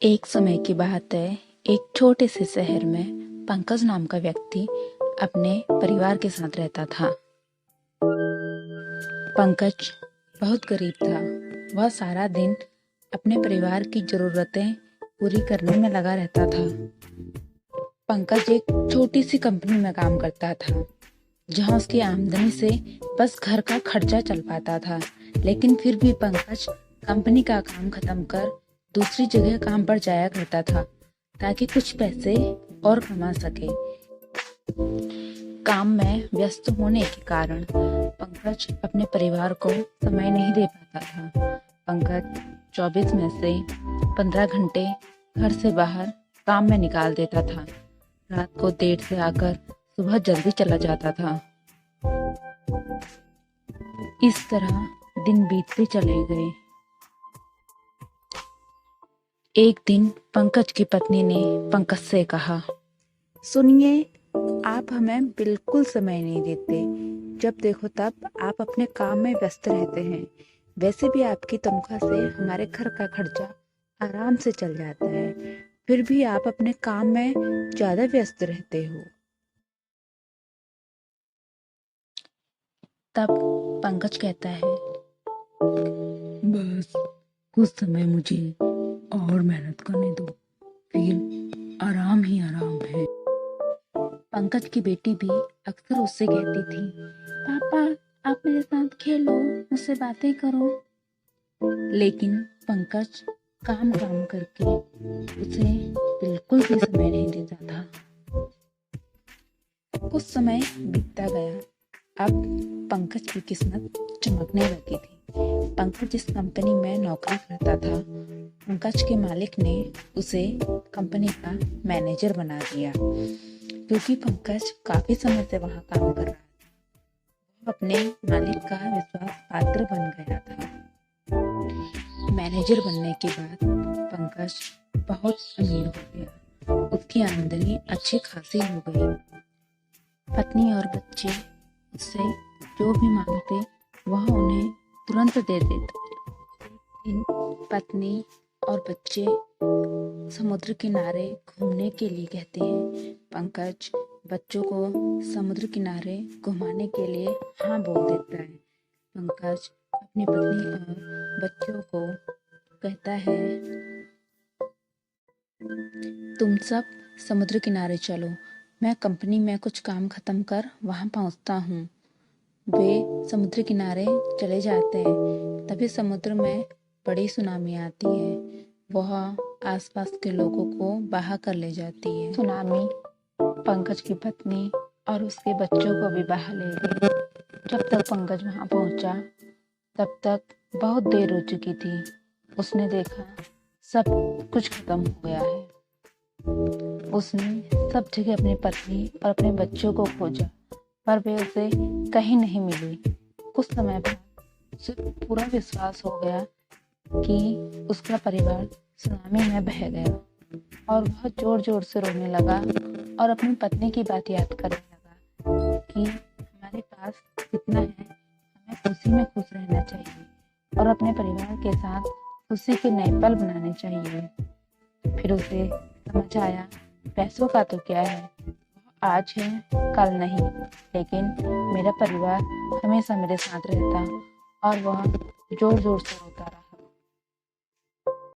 एक समय की बात है। एक छोटे से शहर में पंकज नाम का व्यक्ति अपने परिवार के साथ रहता था। पंकज बहुत गरीब था। वह सारा दिन अपने परिवार की जरूरतें पूरी करने में लगा रहता था। पंकज एक छोटी सी कंपनी में काम करता था, जहां उसकी आमदनी से बस घर का खर्चा चल पाता था। लेकिन फिर भी पंकज कंपनी का काम खत्म कर दूसरी जगह काम पर जाया करता था, ताकि कुछ पैसे और कमा सके। काम में व्यस्त होने के कारण पंकज अपने परिवार को समय नहीं दे पाता था। पंकज 24 में से 15 घंटे घर से बाहर काम में निकाल देता था। रात को देर से आकर सुबह जल्दी चला जाता था। इस तरह दिन बीतते चले गए। एक दिन पंकज की पत्नी ने पंकज से कहा, सुनिए, आप हमें बिल्कुल समय नहीं देते। जब देखो तब आप अपने काम में व्यस्त रहते हैं। वैसे भी आपकी तनख्वाह से हमारे घर का खर्चा आराम से चल जाता है, फिर भी आप अपने काम में ज्यादा व्यस्त रहते हो। तब पंकज कहता है, बस कुछ समय मुझे और मेहनत करने दो, फिर आराम ही आराम है। पंकज की बेटी भी अक्सर उससे कहती थी, पापा आप मेरे साथ खेलो, मुझसे बातें करो। लेकिन पंकज काम काम करके उसे बिल्कुल भी समय नहीं देता था। कुछ समय बीतता गया। अब पंकज की किस्मत चमकने लगी थी। पंकज जिस कंपनी में नौकरी करता था, पंकज के मालिक ने उसे कंपनी का मैनेजर बना दिया। क्योंकि पंकज काफी समय से वहां काम कर रहा था, वो अपने मालिक का विश्वास पात्र बन गया था। मैनेजर बनने के बाद पंकज बहुत अमीर हो गया। उसकी आमदनी अच्छी खासी हो गई। पत्नी और बच्चे उससे जो भी मांगते वह उन्हें तुरंत दे देते। पत्नी और बच्चे समुद्र किनारे घूमने के लिए कहते हैं। पंकज बच्चों को समुद्र किनारे घुमाने के लिए हाँ बोल देता है। पंकज अपनी पत्नी और बच्चों को कहता है, तुम सब समुद्र किनारे चलो, मैं कंपनी में कुछ काम खत्म कर वहां पहुंचता हूँ। वे समुद्र किनारे चले जाते हैं। तभी समुद्र में बड़ी सुनामी आती है। वह आसपास के लोगों को बहा कर ले जाती है। सुनामी पंकज की पत्नी और उसके बच्चों को भी बहा ले गई। जब तक पंकज वहां पहुंचा, तब तक बहुत देर हो चुकी थी। उसने देखा सब कुछ खत्म हो गया है। उसने सब जगह अपनी पत्नी और अपने बच्चों को खोजा, पर वे उसे कहीं नहीं मिली। कुछ समय बाद उसे पूरा विश्वास हो गया कि उसका परिवार सुनामी में बह गया, और वह जोर जोर से रोने लगा और अपनी पत्नी की बात याद करने लगा कि हमारे पास इतना है, हमें खुशी में खुश रहना चाहिए और अपने परिवार के साथ खुशी के नए पल बनाने चाहिए। फिर उसे समझ आया, पैसों का तो क्या है, आज है कल नहीं, लेकिन मेरा परिवार हमेशा मेरे साथ रहता। और वह जोर जोर से